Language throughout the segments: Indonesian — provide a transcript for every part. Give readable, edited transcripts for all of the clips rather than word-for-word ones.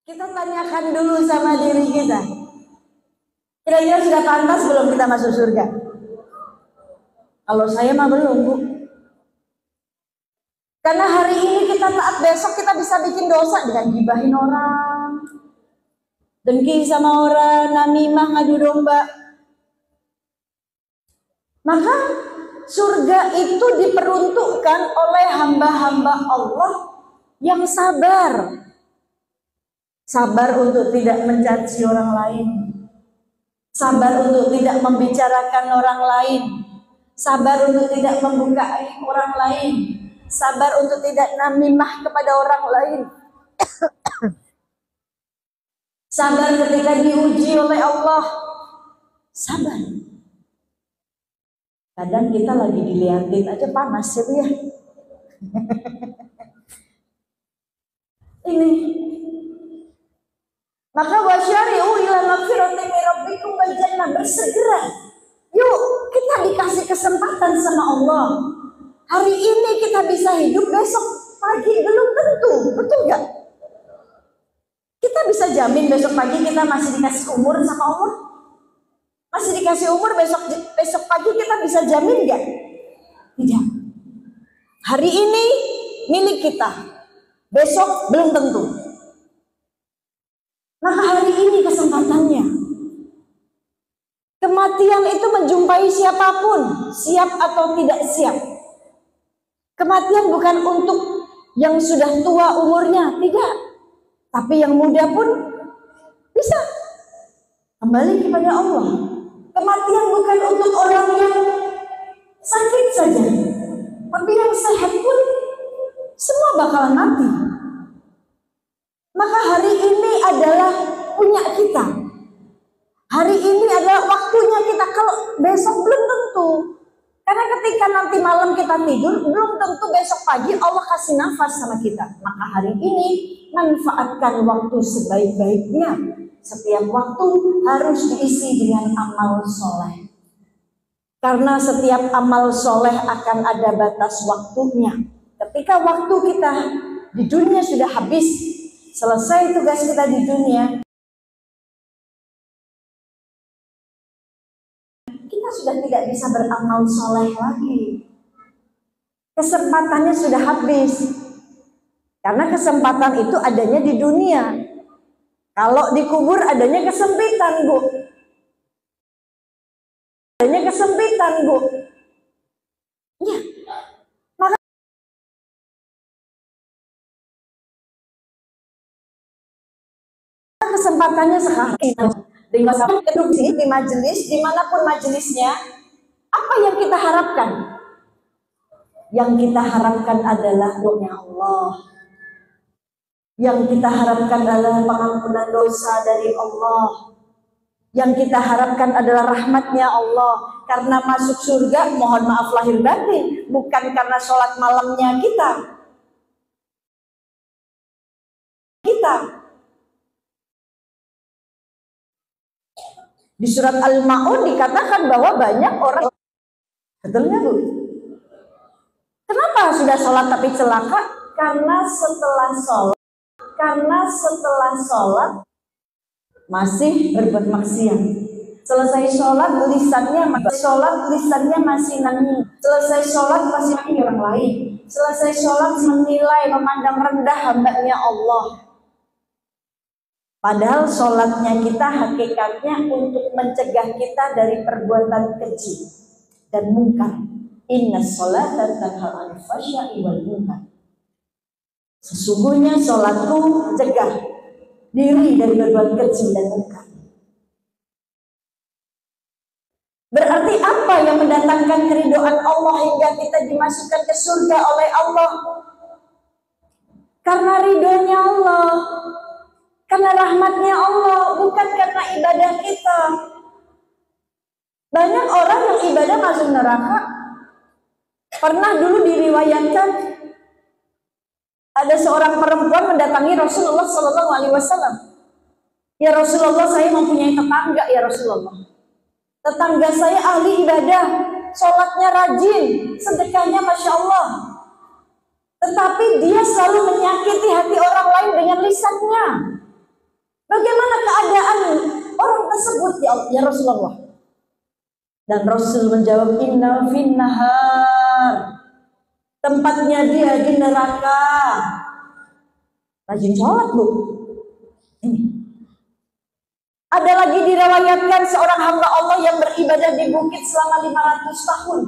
Kita tanyakan dulu sama diri kita. Kira-kira sudah pantas belum kita masuk surga? Kalau saya mah belum, Bu. Karena hari ini kita taat, besok kita bisa bikin dosa dengan gibahin orang, dengki sama orang, namimah, ngadu domba. Maka surga itu diperuntukkan oleh hamba-hamba Allah yang sabar. Sabar untuk tidak mencaci orang lain. Sabar untuk tidak membicarakan orang lain. Sabar untuk tidak membuka aib orang lain. Sabar untuk tidak namimah kepada orang lain. Sabar ketika diuji oleh Allah. Sabar. Kadang kita lagi dilihatin aja panas ya. Ini. Maka wasyari'u ila magfirati min rabbikum wal jannah, bersegera. Yuk, kita dikasih kesempatan sama Allah. Hari ini kita bisa hidup, besok pagi belum tentu, betul gak? Kita bisa jamin besok pagi kita masih dikasih umur sama Allah? Masih dikasih umur, besok pagi kita bisa jamin gak? Tidak. Hari ini milik kita, besok belum tentu. Maka hari ini kesempatannya. Kematian itu menjumpai siapapun, siap atau tidak siap. Kematian bukan untuk yang sudah tua umurnya, tidak. Tapi yang muda pun bisa kembali kepada Allah. Kematian bukan untuk orang yang sakit saja, tapi yang sehat pun semua bakalan mati. Maka hari ini adalah punya kita. Hari ini adalah waktunya kita. Kalau besok belum tentu. Karena ketika nanti malam kita tidur, belum tentu besok pagi Allah kasih nafas sama kita. Maka hari ini manfaatkan waktu sebaik-baiknya. Setiap waktu harus diisi dengan amal soleh. Karena setiap amal soleh akan ada batas waktunya. Ketika waktu kita di dunia sudah habis, selesai tugas kita di dunia, kita sudah tidak bisa beramal soleh lagi. Kesempatannya sudah habis. Karena kesempatan itu adanya di dunia. Kalau dikubur adanya kesempitan, Bu. Adanya kesempitan, Bu. Ya. Maka kesempatannya sekarang. Di majelis, dimanapun majelisnya, apa yang kita harapkan? Yang kita harapkan adalah doa Allah. Yang kita harapkan adalah pengampunan dosa dari Allah. Yang kita harapkan adalah rahmatnya Allah. Karena masuk surga, mohon maaf lahir batin, bukan karena sholat malamnya kita. Di surat Al-Ma'un dikatakan bahwa banyak orang, betulnya Bu? Kenapa sudah sholat tapi celaka? Karena setelah sholat masih berbuat maksiat. Selesai sholat lisannya masih nangis. Selesai sholat masih menilai orang lain. Selesai sholat menilai, memandang rendah hambanya Allah. Padahal sholatnya kita hakikatnya untuk mencegah kita dari perbuatan keji dan mungkar. Inna sholata tanha 'anil fahsya'i wal munkar. Sesungguhnya sholatku mencegah diri dari berbuat keji dan mungkar. Berarti apa yang mendatangkan keridhaan Allah hingga kita dimasukkan ke surga oleh Allah? Karena ridhonya Allah. Karena rahmatnya Allah, bukan karena ibadah kita. Banyak orang yang ibadah masuk neraka. Pernah dulu diriwayatkan ada seorang perempuan mendatangi Rasulullah SAW. Ya Rasulullah, saya mempunyai tetangga ya Rasulullah. Tetangga saya ahli ibadah, sholatnya rajin, sedekahnya Masya Allah. Tetapi dia selalu menyakiti hati orang lain dengan lisannya. Bagaimana keadaan orang tersebut ya Rasulullah? Dan Rasul menjawab, inna finnahar, tempatnya dia di neraka. Rajin sholat bu. Ini. Ada lagi diriwayatkan seorang hamba Allah yang beribadah di bukit selama 500 tahun.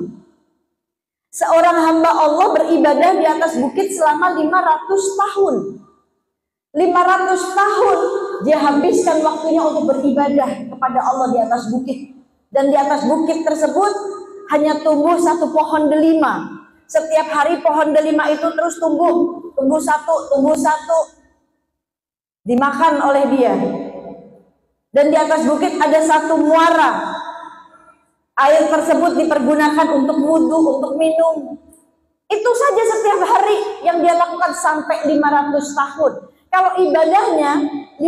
Seorang hamba Allah beribadah di atas bukit selama 500 tahun. 500 tahun dia habiskan waktunya untuk beribadah kepada Allah di atas bukit. Dan di atas bukit tersebut hanya tumbuh satu pohon delima. Setiap hari pohon delima itu terus tumbuh satu, dimakan oleh dia. Dan di atas bukit ada satu muara. Air tersebut dipergunakan untuk wudhu, untuk minum. Itu saja setiap hari yang dia lakukan sampai 500 tahun. Kalau ibadahnya 500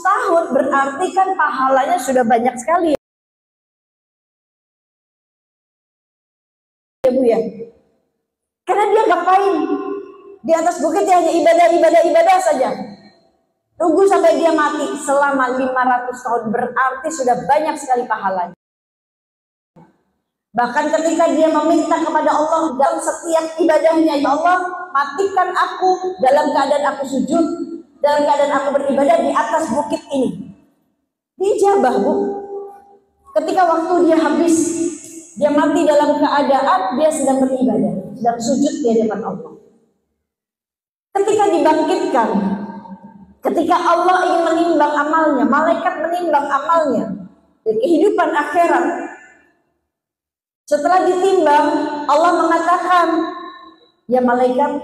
tahun berarti kan pahalanya sudah banyak sekali ya Bu ya. Karena dia ngapain? Di atas bukit dia hanya ibadah saja. Tunggu sampai dia mati selama 500 tahun berarti sudah banyak sekali pahalanya. Bahkan ketika dia meminta kepada Allah dalam setiap ibadahnya, ya Allah, matikan aku dalam keadaan aku sujud, dalam keadaan aku beribadah di atas bukit ini. Dijabah Bu. Ketika waktu dia habis, dia mati dalam keadaan dia sedang beribadah, sedang sujud di hadapan Allah. Ketika dibangkitkan, ketika Allah ingin menimbang amalnya, malaikat menimbang amalnya di kehidupan akhirat. Setelah ditimbang, Allah mengatakan, ya malaikat,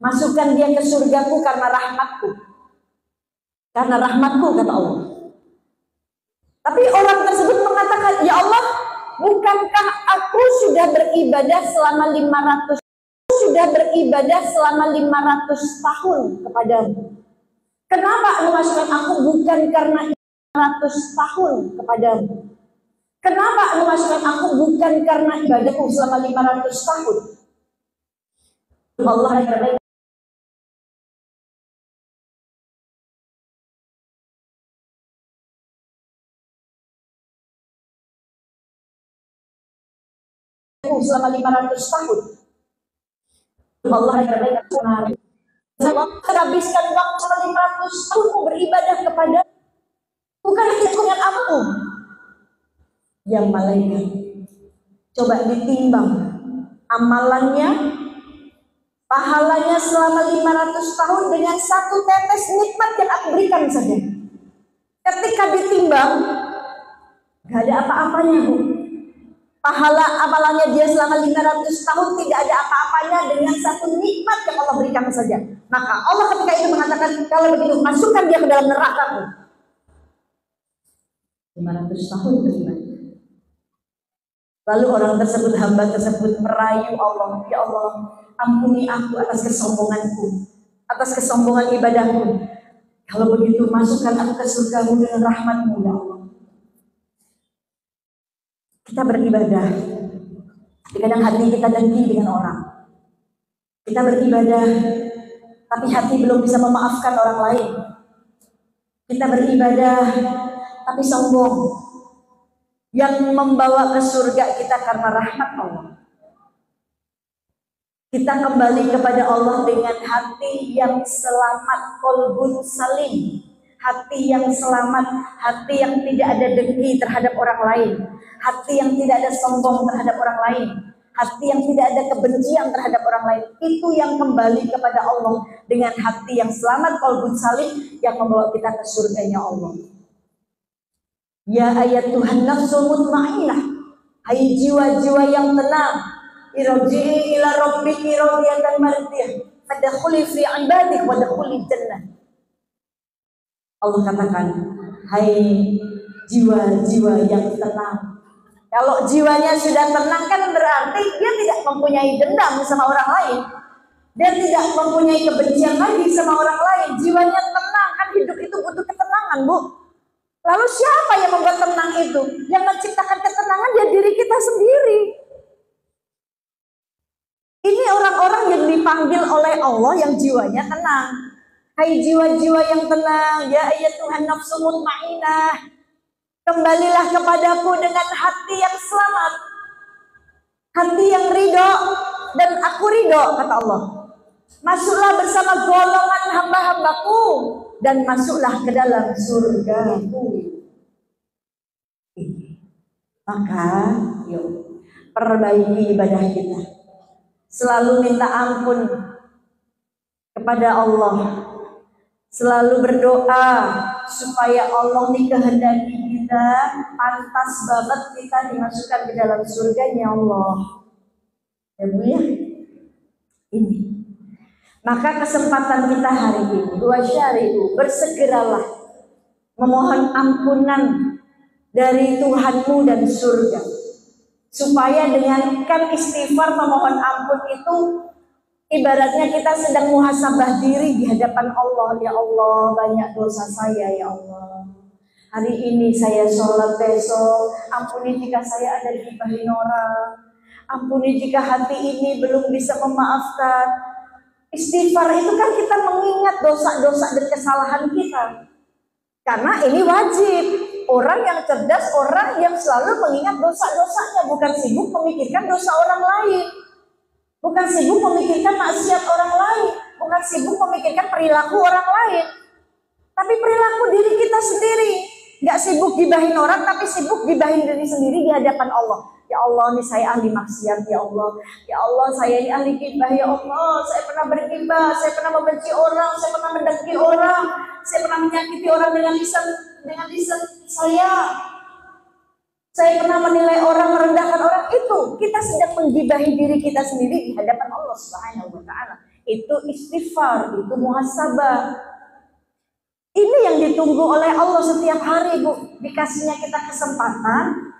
masukkan dia ke surgaku karena rahmatku. Karena rahmatku, kata Allah. Tapi orang tersebut mengatakan, ya Allah, bukankah aku sudah beribadah selama 500 tahun kepadamu? Kenapa engkau masukkan aku bukan karena 500 tahun kepadamu? Kenapa engkau masukkan aku bukan karena ibadahku selama 500 tahun? Allah selama 500 tahun. Allah habiskan waktu selama 500 tahun beribadah kepada bukan hitungan aku. Yang malaikat coba ditimbang amalannya, pahalanya selama 500 tahun dengan satu tetes nikmat yang aku berikan saja. Ketika ditimbang gak ada apa-apanya Bu. Pahala amalannya dia selama 500 tahun tidak ada apa-apanya dengan satu nikmat yang Allah berikan saja. Maka Allah ketika itu mengatakan, kalau begitu masukkan dia ke dalam neraka. 500 tahun beribadah. Lalu orang tersebut, hamba tersebut merayu Allah, ya Allah, ampuni aku atas kesombonganku, atas kesombongan ibadahku. Kalau begitu masukkan aku ke surgamu dengan rahmatmu, ya Allah. Kita beribadah, kadang hati kita dengki dengan orang. Kita beribadah, tapi hati belum bisa memaafkan orang lain. Kita beribadah, tapi sombong. Yang membawa ke surga kita karena rahmat Allah. Kita kembali kepada Allah dengan hati yang selamat, qalbun salim. Hati yang selamat, hati yang tidak ada dengki terhadap orang lain. Hati yang tidak ada sombong terhadap orang lain. Hati yang tidak ada kebencian terhadap orang lain. Itu yang kembali kepada Allah dengan hati yang selamat, qalbun salim, yang membawa kita ke surganya Allah. Ya ayat Tuhan nafsul mutmainnah, hai jiwa-jiwa yang tenang, irji'i ila rabbiki radiyatan mardiyah, fadkhuli fi ibadih wa dkhuli jannah. Allah katakan, hai jiwa-jiwa yang tenang. Kalau jiwanya sudah tenang kan berarti dia tidak mempunyai dendam sama orang lain. Dia tidak mempunyai kebencian lagi sama orang lain. Jiwanya tenang, kan hidup itu butuh ketenangan, Bu. Lalu siapa yang membuat tenang itu? Yang menciptakan ketenangan ya diri kita sendiri. Ini orang-orang yang dipanggil oleh Allah yang jiwanya tenang. Hai jiwa-jiwa yang tenang, ya ayyatuhan nafsul mutmainnah, kembalilah kepadaku dengan hati yang selamat, hati yang ridho, dan aku ridho, kata Allah. Masuklah bersama golongan hamba-hambaku dan masuklah ke dalam surgaku. Maka yuk perbaiki ibadah kita, selalu minta ampun kepada Allah, selalu berdoa supaya Allah nih kehendaki kita, pantas banget kita dimasukkan ke dalam surganya Allah. Ya Bu ya, ini. Maka kesempatan kita hari ini, wasyari'u, bersegeralah memohon ampunan dari Tuhanmu dan surga, supaya dengan kan istighfar memohon ampun itu ibaratnya kita sedang muhasabah diri di hadapan Allah. Ya Allah, banyak dosa saya ya Allah. Hari ini saya sholat, besok ampuni jika saya ada gibahin orang, ampuni jika hati ini belum bisa memaafkan. Istighfar itu kan kita mengingat dosa-dosa dan kesalahan kita. Karena ini wajib. Orang yang cerdas, orang yang selalu mengingat dosa-dosanya, bukan sibuk memikirkan dosa orang lain, bukan sibuk memikirkan maksiat orang lain, bukan sibuk memikirkan perilaku orang lain, tapi perilaku diri kita sendiri. Gak sibuk gibahin orang, tapi sibuk gibahin diri sendiri di hadapan Allah. Ya Allah, ini saya ahli maksiat, ya Allah. Ya Allah, saya ini ahli gibah, ya Allah. Saya pernah bergibah, saya pernah membenci orang, saya pernah mendengki orang, saya pernah menyakiti orang dengan lisan saya. Saya pernah menilai orang, merendahkan orang. Itu kita sedang menggibahi diri kita sendiri di hadapan Allah Subhanahu wa taala. Itu istighfar, itu muhasabah. Ini yang ditunggu oleh Allah setiap hari, Bu. Dikasihnya kita kesempatan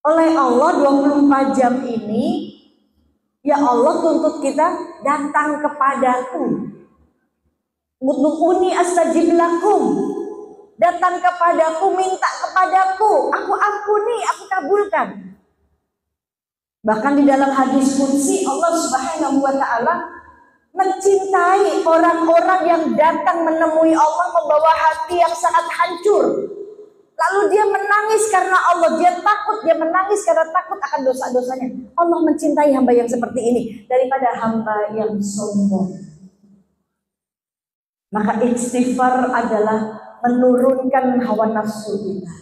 oleh Allah 24 jam ini. Ya Allah tuntut kita datang kepadaku. Ud'uuni astajib lakum. Datang kepadaku, minta kepadaku, aku ampuni, aku kabulkan. Bahkan di dalam hadis qudsi Allah Subhanahu wa taala mencintai orang-orang yang datang menemui Allah membawa hati yang sangat hancur. Lalu dia menangis karena Allah, dia takut, dia menangis karena takut akan dosa-dosanya. Allah mencintai hamba yang seperti ini daripada hamba yang sombong. Maka istighfar adalah menurunkan hawa nafsu kita.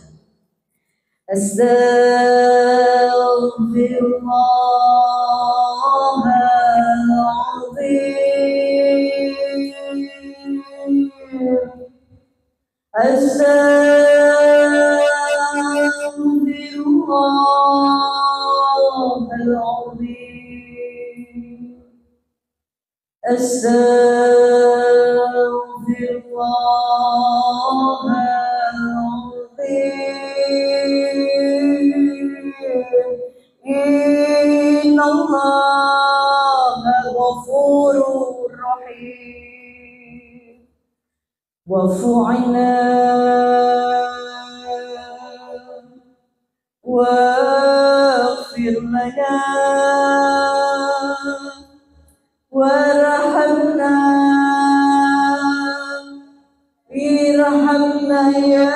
Wa'fu 'anna waghfir lana warhamna irhamna ya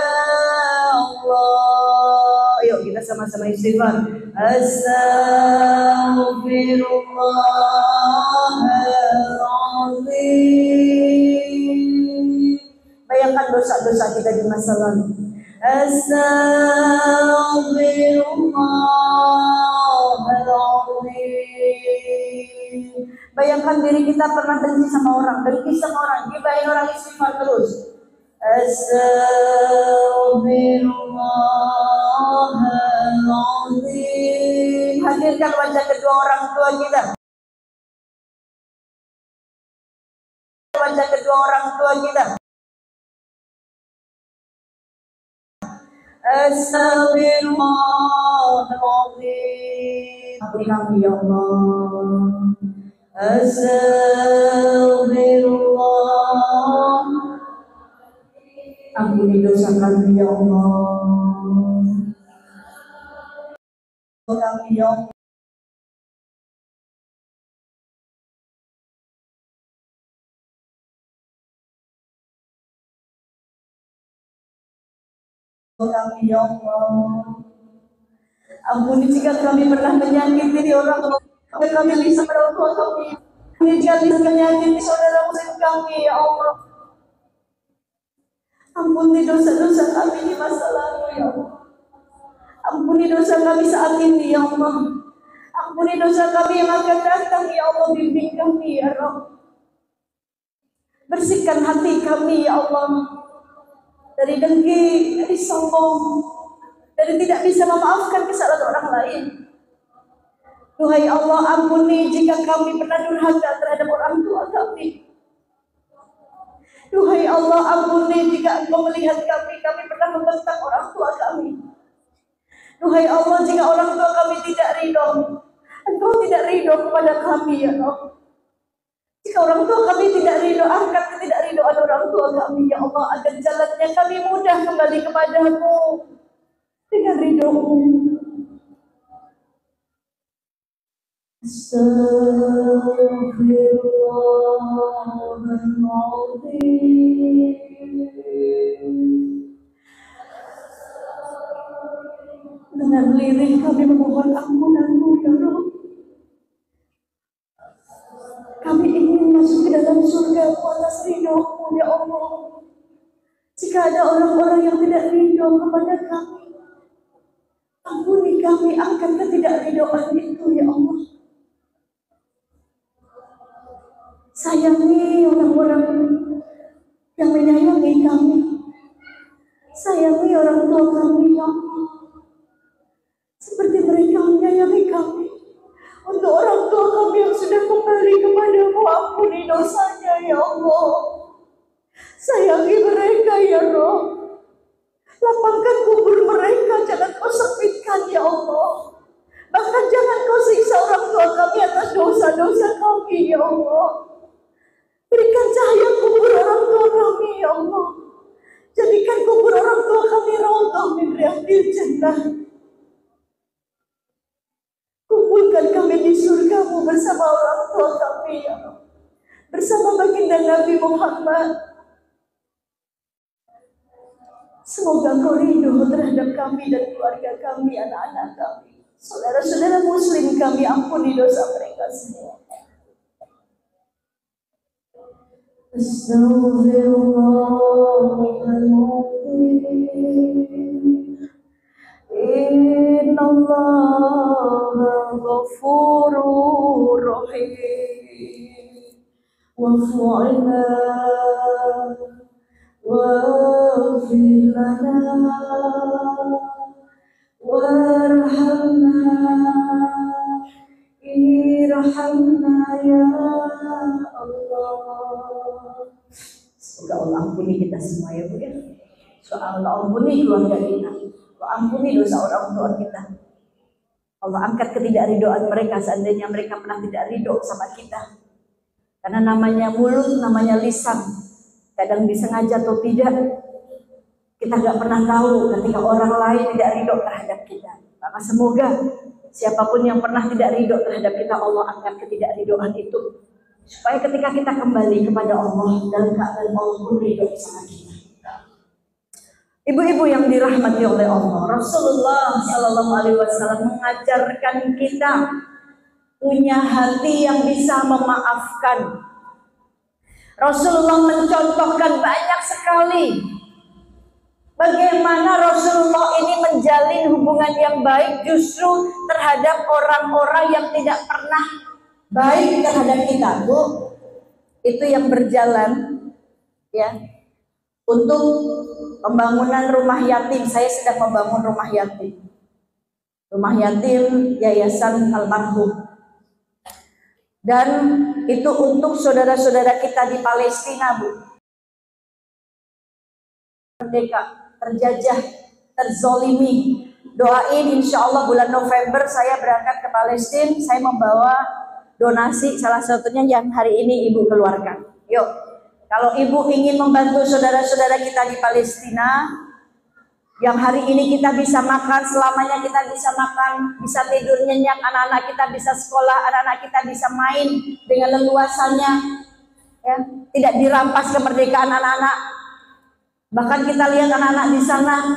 Allah. Yuk kita sama-sama istighfar. Astaghfirullahaladzim. Bayangkan dosa-dosa kita di masa lalu. Astaghfirullahaladzim. Bayangkan diri kita pernah benci sama orang, gibahin orang, istighfar terus. Astaghfirullahaladzim. Hadirkan wajah kedua orang tua kita. Wajah kedua orang tua kita. Astaghfirullahaladzim. Ampuni kami ya Allah. Astaghfirullah. Ampuni dosa kami ya Allah. Kami ya Allah. kami ya Allah. Ampuni jika kami pernah menyakiti orang tua kami, bisa orang tua kami. Ampuni jika bisa menyakiti saudara muslim kami ya Allah. Ampuni dosa-dosa kami di masa lalu ya Allah. Ampuni dosa kami saat ini ya Allah. Ampuni dosa kami yang akan datang ya Allah. Bimbing kami ya Rabb. Bersihkan hati kami ya Allah dari dengki, dari sombong, dari tidak bisa memaafkan kesalahan orang lain. Duhai Allah, ampuni jika kami pernah durhaka terhadap orang tua kami. Duhai Allah, ampuni jika Engkau melihat kami pernah membentak orang tua kami. Duhai Allah, jika orang tua kami tidak ridho, Engkau tidak ridho kepada kami ya Allah. Jika orang tua kami tidak ridho, angkat ketidakridhoan orang tua kami ya Allah, agar jalannya kami mudah kembali kepadamu dengan ridho-Mu. Astaghfirullahaladzim. Dengan lirih kami memohon ampunan-Mu ya Rabb. Kami ingin masuk ke dalam surga atas ridho-Mu ya Allah. Jika ada orang-orang yang tidak ridho kepada kami, ampuni kami, angkat ketidakridhoan itu ya Allah. Sayangi orang-orang yang menyayangi kami. Sayangi orang tua kami ya Allah, seperti mereka menyayangi kami. Untuk orang tua kami yang sudah kembali kepadamu, ampuni dosanya ya Allah. Sayangi mereka ya Rabb. Lapangkan kubur mereka, jangan Kau sempitkan ya Allah. Bahkan jangan Kau siksa orang tua kami atas dosa-dosa kami ya Allah. Berikan cahaya kubur orang tua kami ya Allah. Jadikan kubur orang tua kami raudhah min riyadil jannah. Kumpulkan kami di surga-Mu bersama orang tua kami ya Allah. Bersama baginda Nabi Muhammad. Semoga Kau ridho terhadap kami dan keluarga kami, anak-anak kami, saudara-saudara muslim kami. Ampuni dosa mereka semua. Astaghfirullahaladzim. Innallaha ghafurur rahim. Wa'fu 'anna waghfir lana warhamna irhamna ya Allah. Semoga Allah ampuni kita semua ya Bu ya. Soal Allah ampuni keluarga kita, Allah ampuni dosa orang tua kita. Allah angkat ketidakridhoan mereka seandainya mereka pernah tidak ridho sama kita. Karena namanya mulut, namanya lisan, kadang disengaja atau tidak, kita nggak pernah tahu ketika orang lain tidak ridho terhadap kita. Maka semoga siapapun yang pernah tidak ridho terhadap kita, Allah angkat ketidakridhoan itu, supaya ketika kita kembali kepada Allah dalam keadaan Allah pun ridho sama kita. Ibu-ibu yang dirahmati oleh Allah, Rasulullah Shallallahu Alaihi Wasallam mengajarkan kita punya hati yang bisa memaafkan. Rasulullah mencontohkan banyak sekali bagaimana Rasulullah ini menjalin hubungan yang baik justru terhadap orang-orang yang tidak pernah baik terhadap kita, Bu. Itu yang berjalan ya untuk pembangunan rumah yatim. Saya sedang membangun rumah yatim. Rumah yatim Yayasan Almarhum. Dan itu untuk saudara-saudara kita di Palestina, Bu. Merdeka, terjajah, terzolimi. Doain insya Allah bulan November saya berangkat ke Palestina. Saya membawa donasi, salah satunya yang hari ini Ibu keluarkan. Yuk, kalau Ibu ingin membantu saudara-saudara kita di Palestina, yang hari ini kita bisa makan, selamanya kita bisa makan, bisa tidur nyenyak, anak-anak kita bisa sekolah, anak-anak kita bisa main dengan leluasannya, ya, tidak dirampas kemerdekaan anak-anak. Bahkan kita lihat anak-anak di sana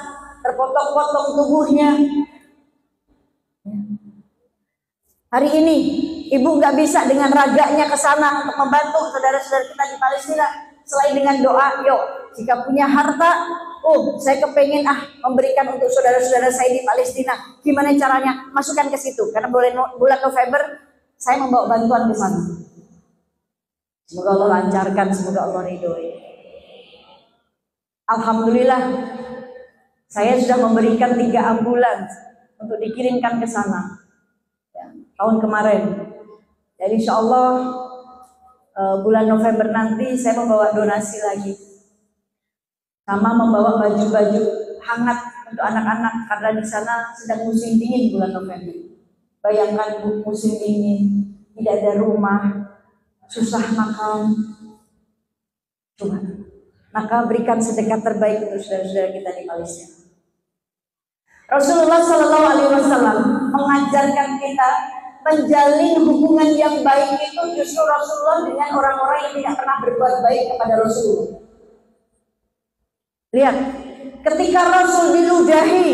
terpotong-potong tubuhnya. Hari ini ibu nggak bisa dengan raganya ke sana untuk membantu saudara-saudara kita di Palestina. Selain dengan doa, yuk jika punya harta, saya kepengen memberikan untuk saudara-saudara saya di Palestina. Gimana caranya? Masukkan ke situ. Karena bulan November saya membawa bantuan ke sana. Semoga Allah lancarkan, semoga Allah ridhoi. Alhamdulillah, saya sudah memberikan 3 ambulans untuk dikirimkan ke sana tahun kemarin. Jadi insya Allah bulan November nanti saya membawa donasi lagi, sama membawa baju-baju hangat untuk anak-anak karena di sana sedang musim dingin bulan November. Bayangkan musim dingin, tidak ada rumah, susah makan. Coba, maka berikan sedekah terbaik untuk saudara-saudara kita di Malaysia. Rasulullah Shallallahu Alaihi Wasallam mengajarkan kita menjalin hubungan yang baik itu justru Rasulullah dengan orang-orang yang tidak pernah berbuat baik kepada Rasulullah. Lihat, ketika Rasul diludahi,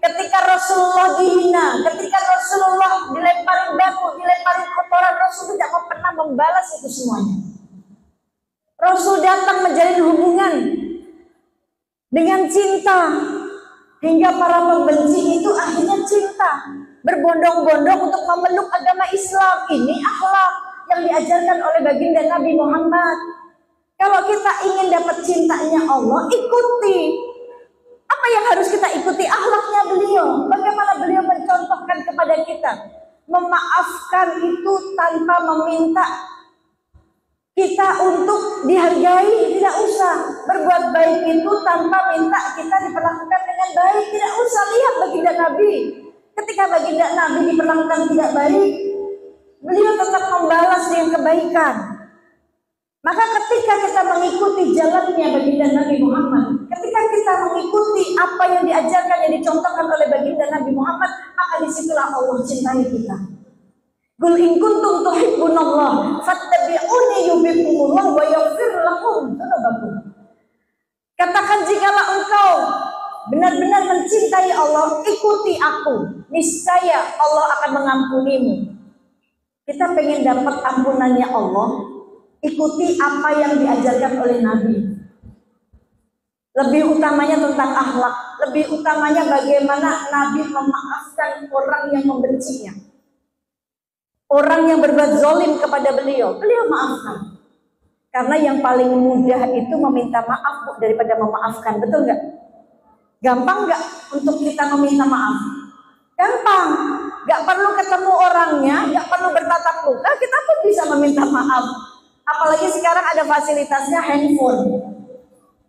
ketika Rasulullah dihina, ketika Rasulullah dilemparin batu, dilemparin kotoran, Rasul tidak pernah membalas itu semuanya. Rasul datang menjalin hubungan dengan cinta, hingga para pembenci itu akhirnya cinta, berbondong-bondong untuk memeluk agama Islam. Ini akhlak yang diajarkan oleh baginda Nabi Muhammad. Kalau kita ingin dapat cintanya Allah, ikuti. Apa yang harus kita ikuti? Akhlaknya beliau. Bagaimana beliau mencontohkan kepada kita? Memaafkan itu tanpa meminta kita untuk dihargai, tidak usah. Berbuat baik itu tanpa minta kita diperlakukan dengan baik, tidak usah. Lihat baginda Nabi. Ketika baginda Nabi diperlakukan tidak baik, beliau tetap membalas dengan kebaikan. Maka ketika kita mengikuti jalannya baginda Nabi Muhammad, ketika kita mengikuti apa yang diajarkan, yang dicontohkan oleh baginda Nabi Muhammad, maka disitulah Allah cintai kita. Qul in kuntum tuhibbunallah fattabi'uni yuhibbukumullah wa yaghfir lakum dzunubakum. Katakan, jikalau engkau benar-benar mencintai Allah, ikuti aku, niscaya Allah akan mengampunimu. Kita pengen dapat ampunannya Allah, ikuti apa yang diajarkan oleh Nabi. Lebih utamanya tentang akhlak, lebih utamanya bagaimana Nabi memaafkan orang yang membencinya, orang yang berbuat zalim kepada beliau maafkan. Karena yang paling mudah itu meminta maaf daripada memaafkan, betul nggak? Gampang nggak untuk kita meminta maaf? Gampang, nggak perlu ketemu orangnya, nggak perlu bertatap muka, kita pun bisa meminta maaf. Apalagi sekarang ada fasilitasnya handphone.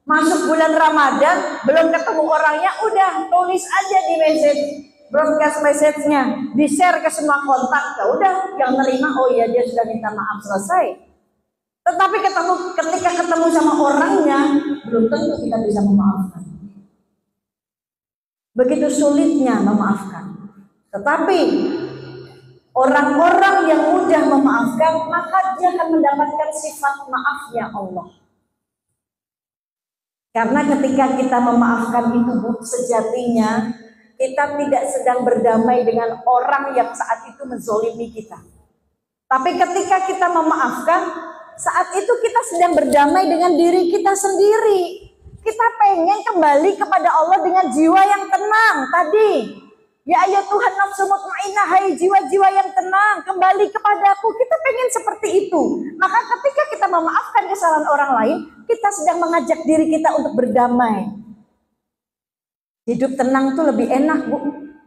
Masuk bulan Ramadan, belum ketemu orangnya, udah tulis aja di message, broadcast message-nya, di-share ke semua kontak, ya udah, yang terima, oh iya dia sudah minta maaf, selesai. Tetapi ketika ketemu sama orangnya, belum tentu kita bisa memaafkan. Begitu sulitnya memaafkan. Tetapi orang-orang yang mudah memaafkan, maka dia akan mendapatkan sifat maafnya Allah. Karena ketika kita memaafkan itu, sejatinya kita tidak sedang berdamai dengan orang yang saat itu menzolimi kita. Tapi ketika kita memaafkan, saat itu kita sedang berdamai dengan diri kita sendiri. Kita pengen kembali kepada Allah dengan jiwa yang tenang tadi. Ya ayo Tuhan nafsu mutmainnah, hai jiwa-jiwa yang tenang, kembali kepadaku. Kita pengen seperti itu. Maka ketika kita memaafkan kesalahan orang lain, kita sedang mengajak diri kita untuk berdamai. Hidup tenang tuh lebih enak, Bu,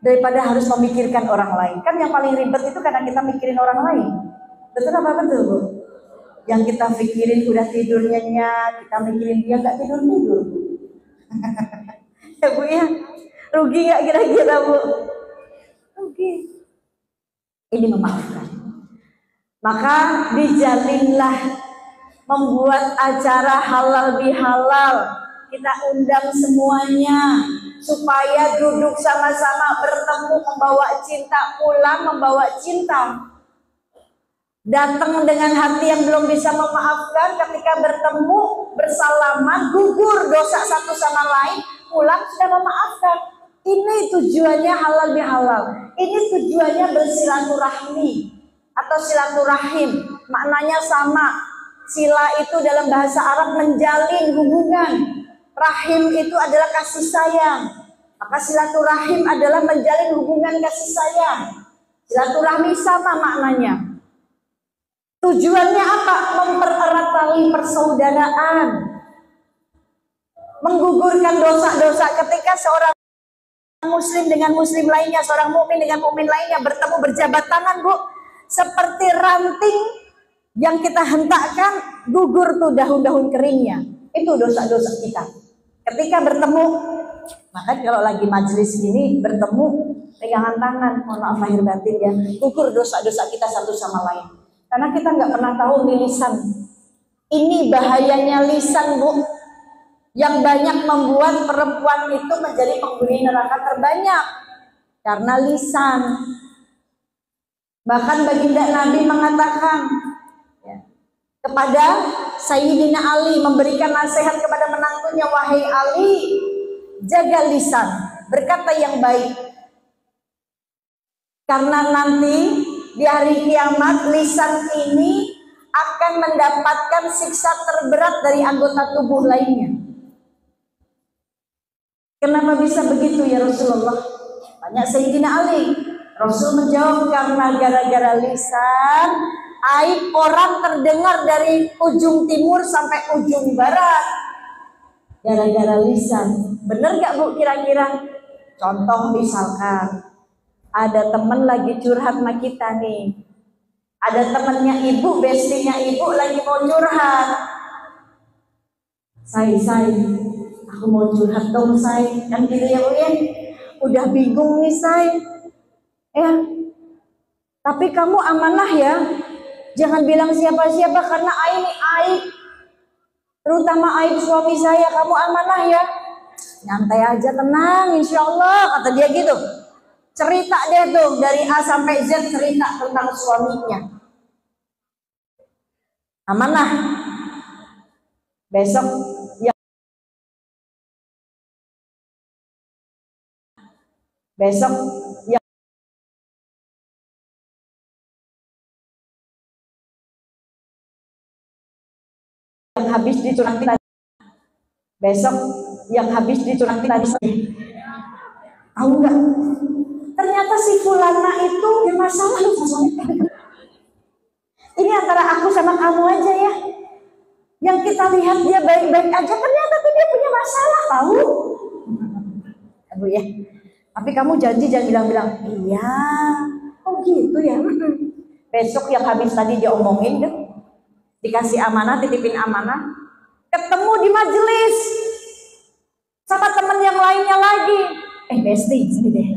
daripada harus memikirkan orang lain. Kan yang paling ribet itu karena kita mikirin orang lain. Betul apa betul, Bu? Yang kita pikirin udah tidur nyenyak, kita mikirin dia nggak tidur-tidur. Ya Bu ya, rugi nggak kira-kira Bu? Rugi. Ini memaafkan. Maka dijalinlah membuat acara halal bihalal. Kita undang semuanya supaya duduk sama-sama, bertemu, membawa cinta, pulang membawa cinta. Datang dengan hati yang belum bisa memaafkan, ketika bertemu, bersalaman, gugur dosa satu sama lain, pulang sudah memaafkan. Ini tujuannya halal bihalal. Ini tujuannya bersilaturahmi atau silaturahim. Maknanya sama. Sila itu dalam bahasa Arab menjalin hubungan. Rahim itu adalah kasih sayang. Maka silaturahim adalah menjalin hubungan kasih sayang. Silaturahmi sama maknanya. Tujuannya apa? Mempererat tali persaudaraan. Menggugurkan dosa-dosa ketika seorang muslim dengan muslim lainnya, seorang mukmin dengan mukmin lainnya bertemu berjabat tangan, Bu. Seperti ranting yang kita hentakkan, gugur tuh daun-daun keringnya. Itu dosa-dosa kita. Ketika bertemu, maka kalau lagi majelis gini bertemu, pegangan tangan, mohon maaf lahir batin ya, gugur dosa-dosa kita satu sama lain. Karena kita nggak pernah tahu di lisan. Ini bahayanya lisan, Bu, yang banyak membuat perempuan itu menjadi penghuni neraka terbanyak karena lisan. Bahkan baginda Nabi mengatakan kepada Sayyidina Ali, memberikan nasihat kepada menantunya, wahai Ali, jaga lisan, berkata yang baik, karena nanti di hari kiamat lisan ini akan mendapatkan siksa terberat dari anggota tubuh lainnya. Kenapa bisa begitu ya Rasulullah? Tanya Sayyidina Ali. Rasul menjawab, karena gara-gara lisan aib orang terdengar dari ujung timur sampai ujung barat. Gara-gara lisan. Bener gak Bu kira-kira? Contoh misalkan ada temen lagi curhat sama kita nih. Ada temennya ibu, bestinya ibu lagi mau curhat. Say, aku mau curhat dong, Say. Kan gitu ya Bu ya. Udah bingung nih, Say. Ya. Tapi kamu amanah ya. Jangan bilang siapa-siapa karena ini aib. Terutama aib suami saya, kamu amanah ya. Nyantai aja, tenang, insya Allah, kata dia gitu. Cerita deh tuh dari A sampai Z, cerita tentang suaminya. Amanah. Besok ya. Besok ya. Yang habis dicurangin tadi. Besok yang habis dicurangin tadi. Tahu nggak? Ternyata si fulana itu bermasalah. Ini antara aku sama kamu aja ya. Yang kita lihat dia baik-baik aja, ternyata tuh dia punya masalah, tahu? Bu ya. Tapi kamu janji jangan bilang-bilang, iya, oh gitu ya. Besok yang habis tadi dia omongin deh, dikasih amanah, titipin amanah, ketemu di majelis sama temen yang lainnya lagi. Besti, sini deh.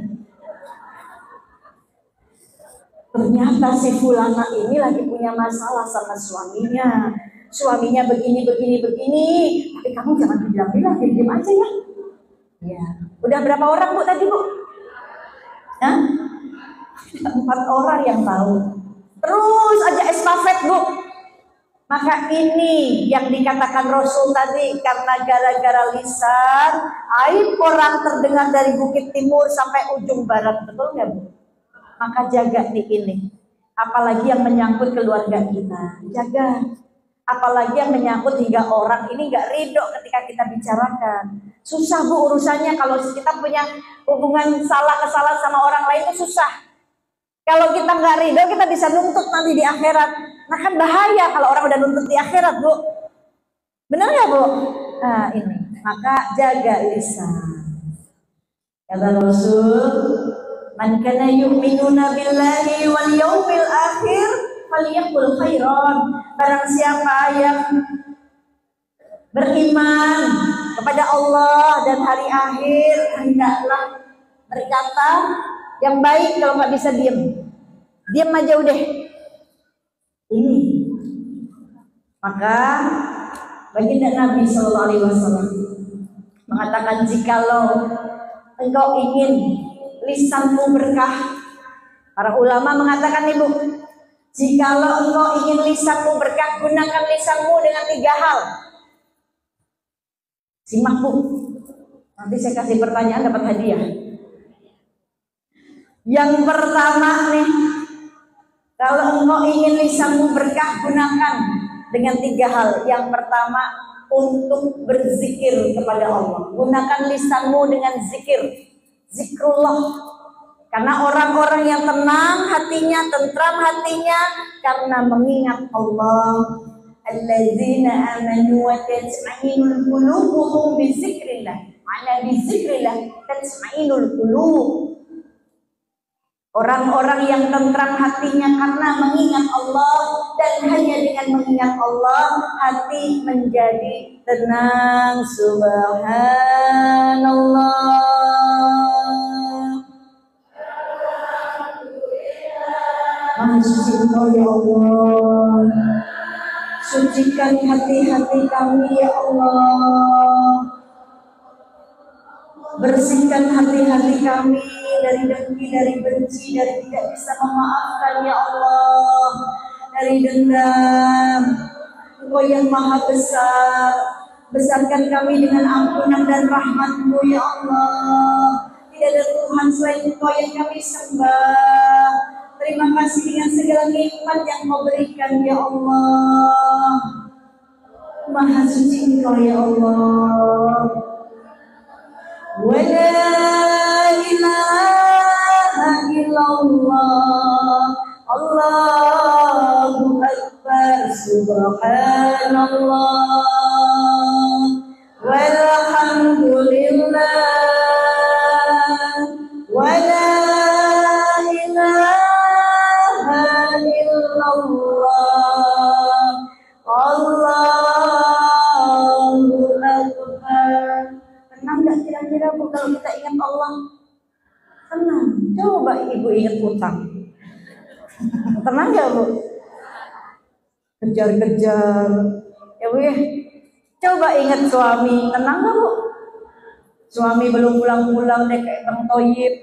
Ternyata si fulana ini lagi punya masalah sama suaminya. Suaminya begini. Tapi kamu jangan bilang-bilang, diam aja ya. Ya. Udah berapa orang Bu tadi Bu? Hah? 4 orang yang tahu. Terus aja estafet Bu. Maka ini yang dikatakan Rasul tadi, karena gara-gara lisan, aib orang terdengar dari bukit timur sampai ujung barat, betul nggak Bu? Maka jaga di ini. Apalagi yang menyangkut keluarga kita, jaga. Apalagi yang menyangkut hingga orang ini nggak ridho ketika kita bicarakan. Susah Bu urusannya kalau kita punya hubungan kesalahan sama orang lain itu susah. Kalau kita nggak ridho kita bisa nuntut nanti di akhirat. Nah kan bahaya kalau orang udah nuntut di akhirat Bu. Benar nggak Bu? Nah ini. Maka jaga lisan. Kata Rasul, man kana yu'minuna billahi wal yawmil akhir falyaqul khairan. Barang siapa yang beriman kepada Allah dan hari akhir, hendaklah berkata yang baik. Kalau nggak bisa diam aja udah. Ini maka baginda Nabi Shallallahu Alaihi Wasallam mengatakan, jikalau engkau ingin lisanmu berkah, para ulama mengatakan ibu, jikalau engkau ingin lisanmu berkah, gunakan lisanmu dengan 3 hal. Simak Bu. Nanti saya kasih pertanyaan dapat hadiah. Yang pertama nih, kalau engkau ingin lisanmu berkah, gunakan dengan 3 hal. Yang pertama, untuk berzikir kepada Allah. Gunakan lisanmu dengan zikir, zikrullah. Karena orang-orang yang tenang hatinya, tentram hatinya, karena mengingat Allah. Alladzina amanu wa tatma'inul qulubuhum bizikrillah. Ala bizikrillah tatma'inul qulub. Orang-orang yang tentram hatinya karena mengingat Allah, dan hanya dengan mengingat Allah hati menjadi tenang. Subhanallah. Maha suci Engkau ya Allah. Sucikan hati-hati kami ya Allah. Bersihkan hati-hati kami dari dengki, dari benci, dari tidak bisa memaafkan ya Allah, dari dendam. Engkau yang maha besar, besarkan kami dengan ampunan dan rahmat-Mu ya Allah. Tidak ada Tuhan selain Engkau yang kami sembah. Terima kasih dengan segala nikmat yang Kau berikan ya Allah. Maha suci Engkau ya Allah. Wala ilaha illallah, Allahu Akbar, subhanallah, walhamdulillah, wala ilaha illallah, Allahu Akbar. Tenang gak kira-kira Bu kalau kita ingat Allah? Tenang. Coba Ibu ingat utang. Tenang gak Bu? Kejar-kejar. Ya Bu ya. Coba ingat suami. Tenang gak Bu? Suami belum pulang-pulang deh kayak Bang Toyib.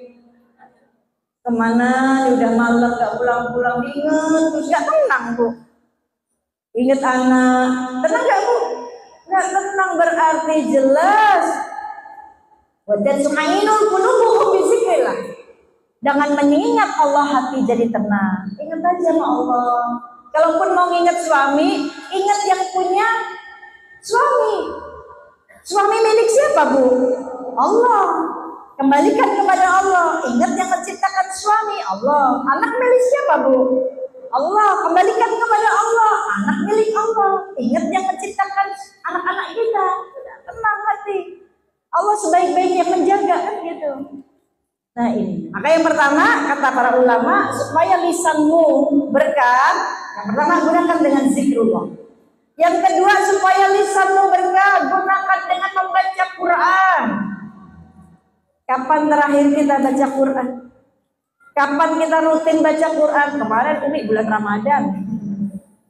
Kemana? Udah malam gak pulang-pulang. Ingat terus gak tenang Bu. Ingat anak. Tenang gak Bu? Gak tenang berarti jelas. Dan sumainul qulubuhum bizikrillah. Dengan mengingat Allah hati jadi tenang. Ingat aja sama Allah. Kalaupun mau ingat suami, ingat yang punya suami. Suami milik siapa Bu? Allah. Kembalikan kepada Allah. Ingat yang menciptakan suami, Allah. Anak milik siapa Bu? Allah. Kembalikan kepada Allah. Anak milik Allah. Ingat yang menciptakan anak-anak kita. Tenang hati. Allah sebaik-baiknya menjaga kan gitu. Nah ini. Maka yang pertama kata para ulama, supaya lisanmu berkah, yang pertama gunakan dengan zikrullah. Yang kedua supaya lisanmu berkah, gunakan dengan membaca Quran. Kapan terakhir kita baca Quran? Kapan kita rutin baca Quran? Kemarin Umi bulan Ramadan.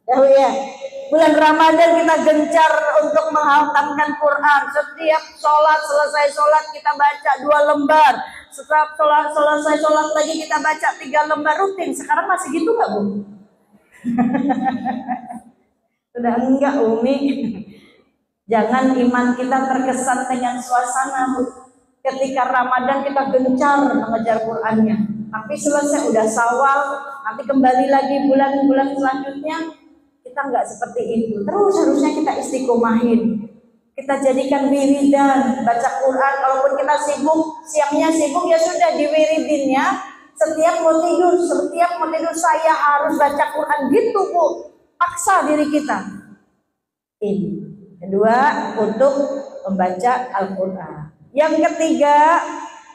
Ya. Bulan Ramadan kita gencar untuk menghatamkan Quran. Setiap sholat, selesai sholat kita baca 2 lembar. Setiap sholat, selesai sholat lagi kita baca 3 lembar rutin. Sekarang masih gitu nggak Bu? Sudah enggak Umi. Jangan iman kita terkesan dengan suasana Bu. Ketika Ramadan kita gencar mengejar Qurannya. Tapi selesai udah Syawal, nanti kembali lagi bulan-bulan selanjutnya. Kita nggak seperti itu. Terus harusnya kita istiqomahin. Kita jadikan wiridan, baca Quran. Kalaupun kita sibuk, siangnya sibuk ya sudah diwiridinnya. Setiap mau tidur saya harus baca Quran gitu Bu. Paksa diri kita. Ini. Kedua, untuk membaca Al-Quran. Yang ketiga,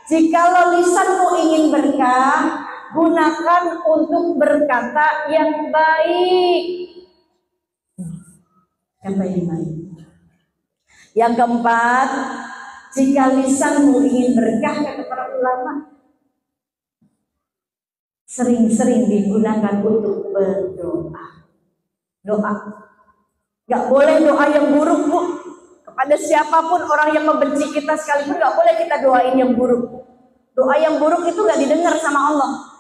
jikalau lisanmu ingin berkah, gunakan untuk berkata yang baik. Yang baik. Yang keempat, jika lisanmu ingin berkah, kata para ulama, sering-sering digunakan untuk berdoa. Doa. Gak boleh doa yang buruk Bu. Kepada siapapun orang yang membenci kita sekalipun gak boleh kita doain yang buruk. Doa yang buruk itu gak didengar sama Allah.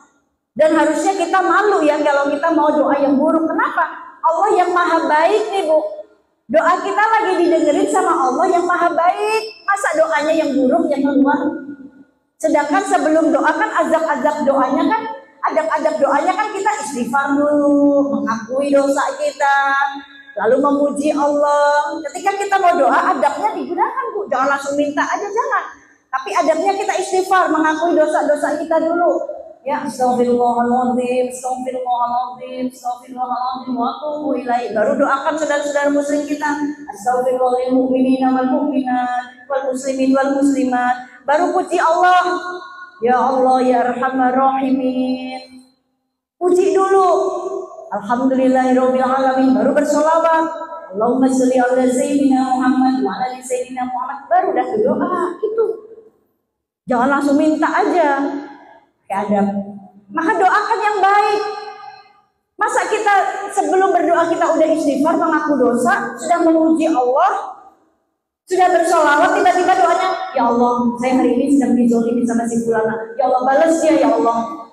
Dan harusnya kita malu ya kalau kita mau doa yang buruk. Kenapa? Allah yang maha baik nih Bu. Doa kita lagi didengerin sama Allah yang maha baik. Masa doanya yang buruk yang keluar? Sedangkan sebelum doa kan azab-azab doanya kan, adab-adab doanya kan kita istighfar dulu, mengakui dosa kita, lalu memuji Allah. Ketika kita mau doa, adabnya digunakan, Bu. Jangan langsung minta aja, jangan. Tapi adabnya kita istighfar, mengakui dosa-dosa kita dulu. Ya, astagfirullahaladzim, astagfirullahaladzim, astagfirullahaladzim, wa atubu ilaih. Baru doakan saudara-saudara muslim kita. Astagfirullahal mu'minina wal mu'minat, wal muslimin wal muslimat. Baru puji Allah. Ya Allah, ya Arhamar Rahimin. Puji dulu. Alhamdulillahirabbil alamin. Baru bersolawat. Allahumma sholli ala sayyidina Muhammad wa ala ali sayyidina Muhammad. Baru dah doa gitu. Jangan langsung minta aja. Adab. Maka doakan yang baik. Masa kita sebelum berdoa kita udah istighfar, mengaku dosa, sudah memuji Allah, sudah bersolawat, tiba-tiba doanya, ya Allah, saya hari ini sedang dizolimi sama si fulana. Ya Allah, balas dia, ya Allah.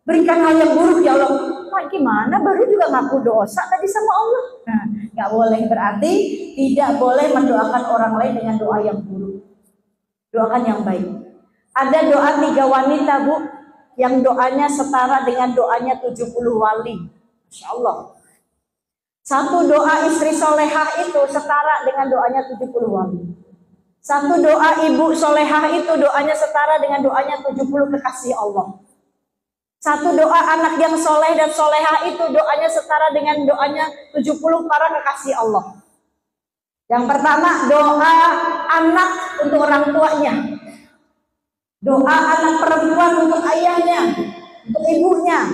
Berikan hal yang buruk, ya Allah. Nah, gimana? Baru juga ngaku dosa tadi sama Allah. Nah, nggak boleh, berarti tidak boleh mendoakan orang lain dengan doa yang buruk. Doakan yang baik. Ada doa 3 wanita, Bu, yang doanya setara dengan doanya 70 wali. Masya Allah. Satu doa istri solehah itu setara dengan doanya 70 wali. Satu doa ibu solehah itu doanya setara dengan doanya 70 kekasih Allah. Satu doa anak yang soleh dan solehah itu doanya setara dengan doanya 70 para kekasih Allah. Yang pertama, doa anak untuk orang tuanya. Doa anak perempuan untuk ayahnya, untuk ibunya.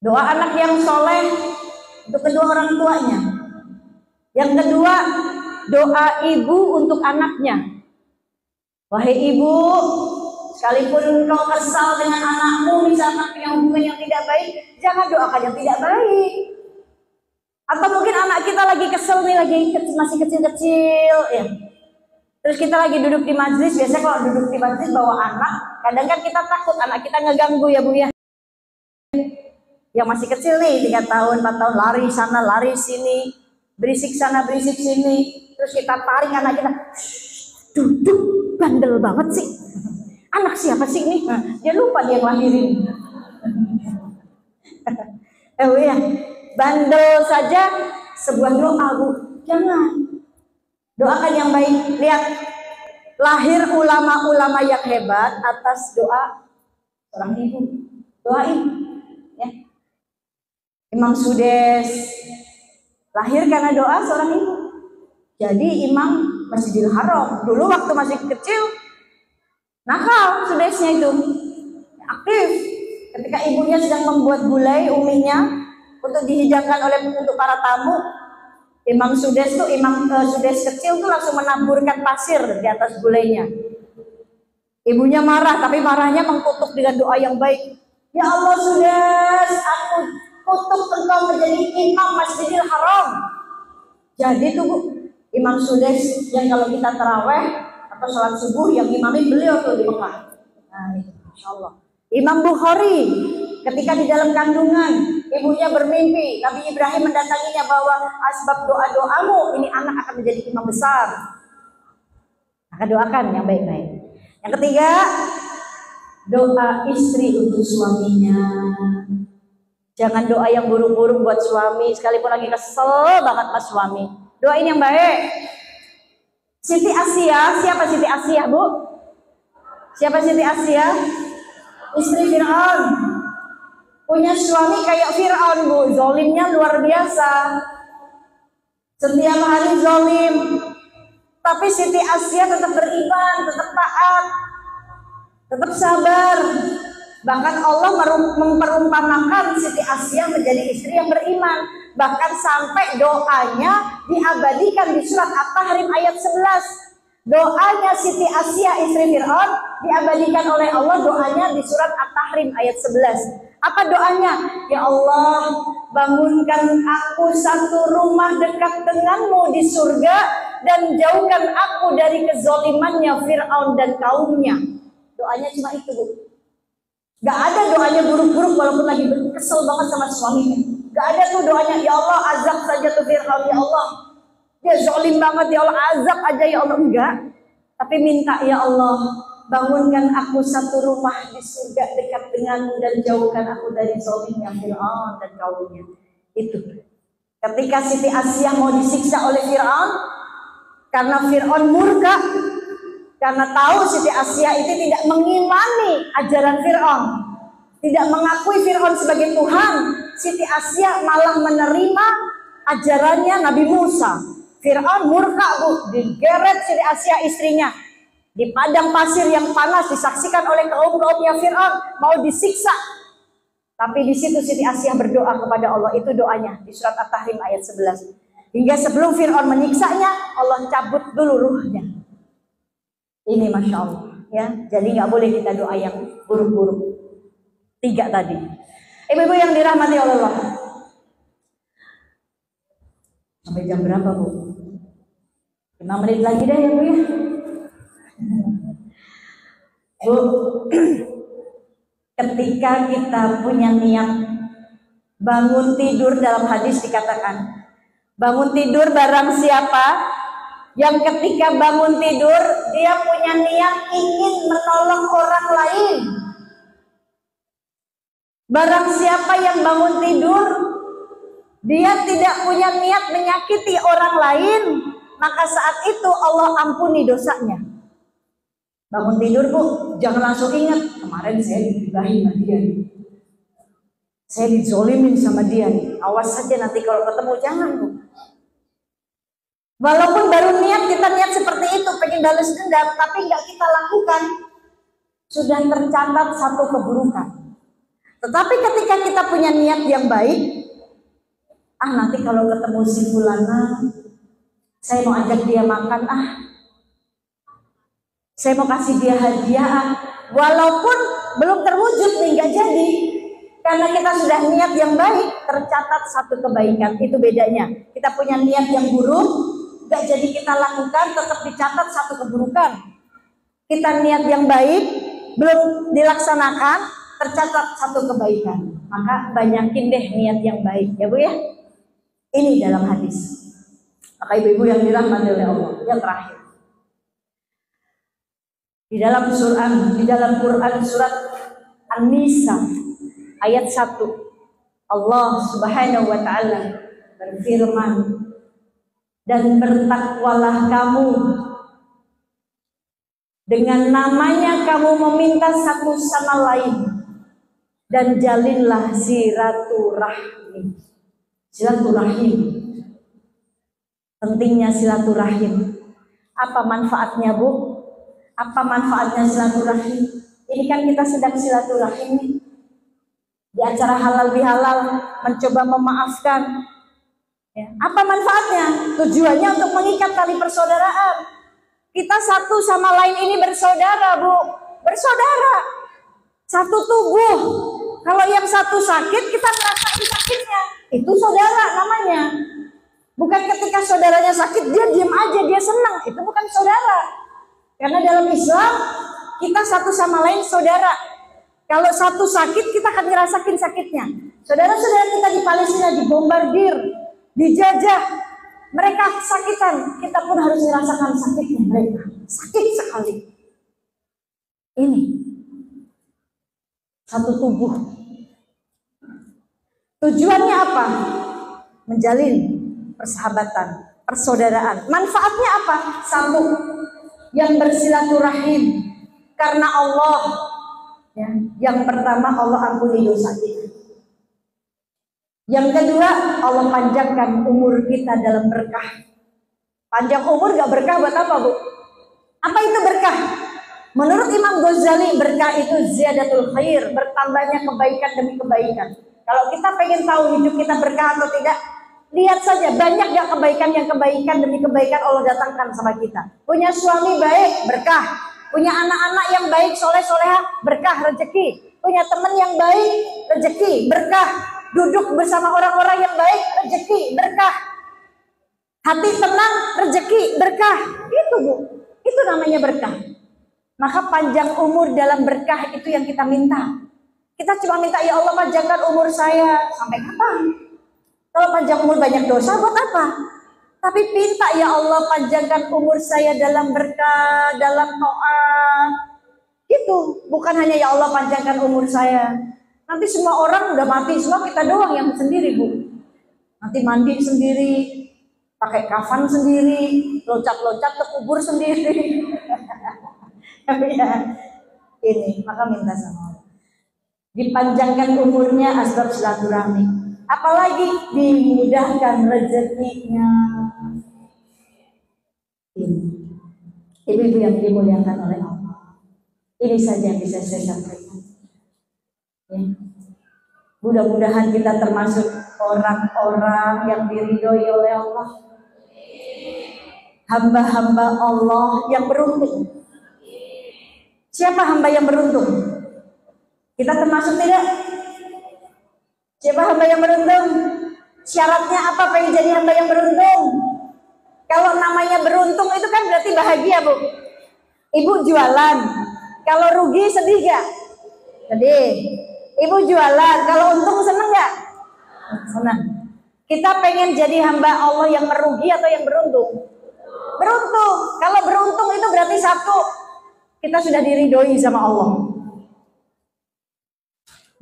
Doa anak yang soleh untuk kedua orang tuanya. Yang kedua, doa ibu untuk anaknya. Wahai ibu, sekalipun engkau kesal dengan anakmu, misalkan punya hubungan yang tidak baik, jangan doakan yang tidak baik. Atau mungkin anak kita lagi kesel nih, masih kecil-kecil, ya. Terus kita lagi duduk di majlis, biasanya kalau duduk di majlis bawa anak, kadang kan kita takut anak kita ngeganggu ya Bu ya. Yang masih kecil nih, 3 tahun, 4 tahun, lari sana, lari sini, berisik sana, berisik sini. Terus kita tarik anak kita, duduk, bandel banget sih. Anak siapa sih ini? Dia lupa dia ngelahirin. Bu ya, bandel saja sebuah doa Bu, jangan. Doakan yang baik. Lihat, lahir ulama-ulama yang hebat atas doa seorang ibu. Doain, ya. Imam Sudes lahir karena doa seorang ibu. Jadi Imam Masjidil Haram dulu waktu masih kecil nakal Sudesnya itu, aktif. Ketika ibunya sedang membuat gulai uminya untuk dihidangkan untuk para tamu, Imam Sudes tuh, Imam Sudes kecil tuh langsung menaburkan pasir di atas gulainya. Ibunya marah, tapi marahnya mengkutuk dengan doa yang baik. Ya Allah Sudes, aku kutuk engkau menjadi imam Masjidil Haram. Jadi tuh Bu, Imam Sudes yang kalau kita taraweh atau sholat subuh yang imamin beliau tuh di Mekah. Nah itu, Masya Allah. Imam Bukhari ketika di dalam kandungan ibunya bermimpi Nabi Ibrahim mendatanginya bahwa asbab doa-doamu ini anak akan menjadi imam besar. Maka doakan yang baik-baik. Yang ketiga, doa istri untuk suaminya. Jangan doa yang buruk-buruk buat suami, sekalipun lagi kesel banget mas suami. Doain yang baik. Siti Asia, siapa Siti Asia Bu? Siapa Siti Asia? Istri Fir'aun. Punya suami kayak Fir'aun Bu, zolimnya luar biasa. Setiap hari zolim. Tapi Siti Asia tetap beriman, tetap taat, tetap sabar. Bahkan Allah memperumpamakan Siti Asia menjadi istri yang beriman. Bahkan sampai doanya diabadikan di surat At-Tahrim ayat 11. Doanya Siti Asia istri Fir'aun diabadikan oleh Allah, doanya di surat At-Tahrim ayat 11. Apa doanya? Ya Allah, bangunkan aku satu rumah dekat denganmu di surga dan jauhkan aku dari kezolimannya Fir'aun dan kaumnya. Doanya cuma itu Bu. Gak ada doanya buruk-buruk walaupun lagi kesel banget sama suaminya. Gak Gak ada tuh doanya, ya Allah azab saja tuh Fir'aun, ya Allah dia zalim banget, ya Allah azab aja ya Allah. Enggak, tapi minta, ya Allah bangunkan aku satu rumah di surga dekat denganmu dan jauhkan aku dari zalimnya Fir'aun dan kaumnya. Itu ketika Siti Asyah mau disiksa oleh Fir'aun, karena Fir'aun murka, karena tahu Siti Asyah itu tidak mengimani ajaran Fir'aun, tidak mengakui Fir'aun sebagai Tuhan, Siti Asyah malah menerima ajarannya Nabi Musa. Fir'aun murka, Bu, digeret Siti Asyah istrinya di padang pasir yang panas, disaksikan oleh kaum-kaumnya Fir'aun mau disiksa. Tapi di situ Siti Asyah berdoa kepada Allah. Itu doanya di surat At-Tahrim ayat 11. Hingga sebelum Fir'aun menyiksanya, Allah cabut dulu ruhnya. Ini Masya Allah ya. Jadi nggak boleh kita doa yang buruk-buruk. 3 tadi. Ibu-ibu yang dirahmati Allah, sampai jam berapa, Bu? 5 menit lagi deh ya, Bu ya. Bu, ketika kita punya niat bangun tidur, dalam hadis dikatakan bangun tidur barang siapa yang ketika bangun tidur dia punya niat ingin menolong orang lain. Barang siapa yang bangun tidur dia tidak punya niat menyakiti orang lain, maka saat itu Allah ampuni dosanya. Bangun tidur, Bu, jangan langsung ingat kemarin saya digibahin sama dia, saya dizolimin sama dia nih. Awas saja nanti kalau ketemu, jangan, Bu. Walaupun baru niat, kita niat seperti itu, pengen balas dendam, tapi nggak kita lakukan, sudah tercatat satu keburukan. Tetapi ketika kita punya niat yang baik, nanti kalau ketemu si fulana, saya mau ajak dia makan, saya mau kasih dia hadiah, walaupun belum terwujud nih, nggak jadi, karena kita sudah niat yang baik, tercatat satu kebaikan. Itu bedanya. Kita punya niat yang buruk, nggak jadi kita lakukan, tetap dicatat satu keburukan. Kita niat yang baik, belum dilaksanakan, tercatat satu kebaikan. Maka banyakin deh niat yang baik, ya Bu ya. Ini dalam hadis. Maka ibu-ibu yang dirahmati oleh Allah, yang terakhir. Di dalam Quran surat An-Nisa ayat 1, Allah Subhanahu wa taala berfirman, dan bertakwalah kamu, dengan namanya kamu meminta satu sama lain, dan jalinlah silaturahim. Silaturahim, pentingnya silaturahim. Apa manfaatnya, Bu? Apa manfaatnya silaturahim? Ini kan kita sedang silaturahim nih, di acara halal bihalal, mencoba memaafkan. Ya. Apa manfaatnya? Tujuannya untuk mengikat tali persaudaraan. Kita satu sama lain ini bersaudara, Bu. Bersaudara. Satu tubuh. Kalau yang satu sakit, kita merasakan sakitnya. Itu saudara namanya. Bukan ketika saudaranya sakit, dia diam aja, dia senang. Itu bukan saudara. Karena dalam Islam, kita satu sama lain saudara. Kalau satu sakit, kita akan ngerasakin sakitnya. Saudara-saudara kita di Palestina dibombardir, dijajah, mereka kesakitan, kita pun harus merasakan sakitnya mereka. Sakit sekali. Ini satu tubuh. Tujuannya apa? Menjalin persahabatan, persaudaraan. Manfaatnya apa? Satu, yang bersilaturahim karena Allah. Ya, yang pertama, Allah ampuni dosa kita. Yang kedua, Allah panjangkan umur kita dalam berkah. Panjang umur gak berkah buat apa, Bu? Apa itu berkah? Menurut Imam Ghazali, berkah itu ziyadatul khair, bertambahnya kebaikan demi kebaikan. Kalau kita pengen tahu hidup kita berkah atau tidak, lihat saja banyak gak kebaikan yang kebaikan demi kebaikan Allah datangkan sama kita. Punya suami baik, berkah. Punya anak-anak yang baik, soleh-solehah, berkah, rezeki. Punya teman yang baik, rezeki, berkah. Duduk bersama orang-orang yang baik, rezeki, berkah. Hati tenang, rezeki, berkah. Itu, Bu. Itu namanya berkah. Maka panjang umur dalam berkah itu yang kita minta. Kita cuma minta, ya Allah panjangkan umur saya. Sampai kapan? panjang umur banyak dosa buat apa? Tapi minta ya Allah panjangkan umur saya dalam berkah, dalam taat. Itu bukan hanya ya Allah panjangkan umur saya. Nanti semua orang udah mati semua, kita doang yang sendiri, Bu. Nanti mandi sendiri, pakai kafan sendiri, loncat-loncat ke kubur sendiri. Tapi ya, ini maka minta sama Allah. Dipanjangkan umurnya asbab silaturahmi. Apalagi dimudahkan rezekinya. Ini ibu-ibu yang dimuliakan oleh Allah. Ini saja yang bisa saya sampaikan. Ya. Mudah-mudahan kita termasuk orang-orang yang diridhoi oleh Allah. Hamba-hamba Allah yang beruntung. Siapa hamba yang beruntung? Kita termasuk tidak? Siapa hamba yang beruntung? Syaratnya apa pengen jadi hamba yang beruntung? Kalau namanya beruntung itu kan berarti bahagia, Bu. Ibu jualan, kalau rugi sedih gak? Sedih. Ibu jualan, kalau untung seneng gak? Senang. Kita pengen jadi hamba Allah yang merugi atau yang beruntung? Beruntung. Kalau beruntung itu berarti satu, kita sudah diridhoi sama Allah.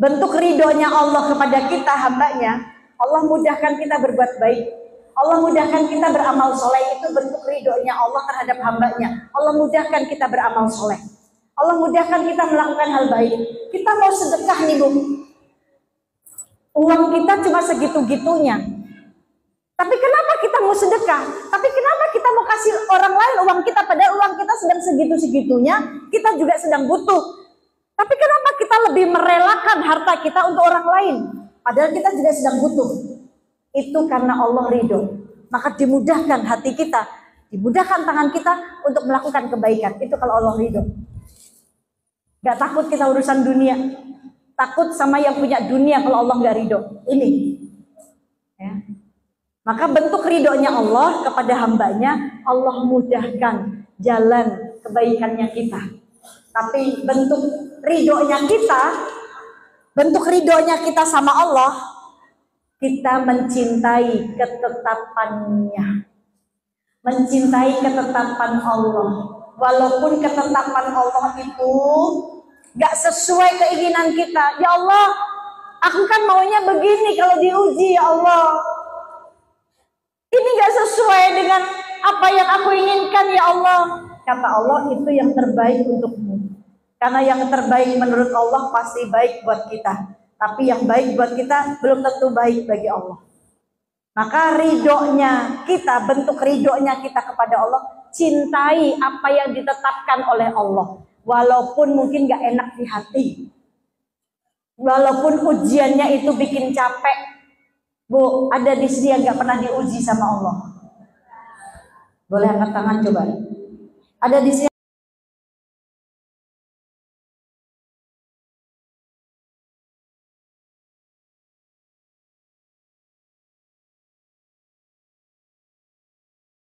Bentuk ridhonya Allah kepada kita hambanya, Allah mudahkan kita berbuat baik. Allah mudahkan kita beramal soleh, itu bentuk ridhonya Allah terhadap hambanya. Allah mudahkan kita beramal soleh. Allah mudahkan kita melakukan hal baik. Kita mau sedekah nih, Bu. Uang kita cuma segitu-gitunya. Tapi kenapa kita mau sedekah? Tapi kenapa kita mau kasih orang lain uang kita, padahal uang kita sedang segitu-segitunya, kita juga sedang butuh. Tapi kenapa kita lebih merelakan harta kita untuk orang lain, padahal kita juga sedang butuh? Itu karena Allah ridho. Maka dimudahkan hati kita, dimudahkan tangan kita untuk melakukan kebaikan. Itu kalau Allah ridho. Gak takut kita urusan dunia, takut sama yang punya dunia kalau Allah gak ridho. Ini ya. Maka bentuk ridhonya Allah kepada hambanya, Allah mudahkan jalan kebaikannya kita. Tapi bentuk ridhonya kita sama Allah, kita mencintai ketetapannya, mencintai ketetapan Allah. Walaupun ketetapan Allah itu gak sesuai keinginan kita. Ya Allah, aku kan maunya begini kalau diuji, ya Allah. Ini gak sesuai dengan apa yang aku inginkan, ya Allah. Kata Allah, itu yang terbaik untukmu. Karena yang terbaik menurut Allah pasti baik buat kita. Tapi yang baik buat kita belum tentu baik bagi Allah. Maka ridhonya kita, bentuk ridhonya kita kepada Allah, cintai apa yang ditetapkan oleh Allah. Walaupun mungkin gak enak di hati. Walaupun ujiannya itu bikin capek. Bu, ada di sini yang gak pernah diuji sama Allah. Boleh angkat tangan coba. Ada di sini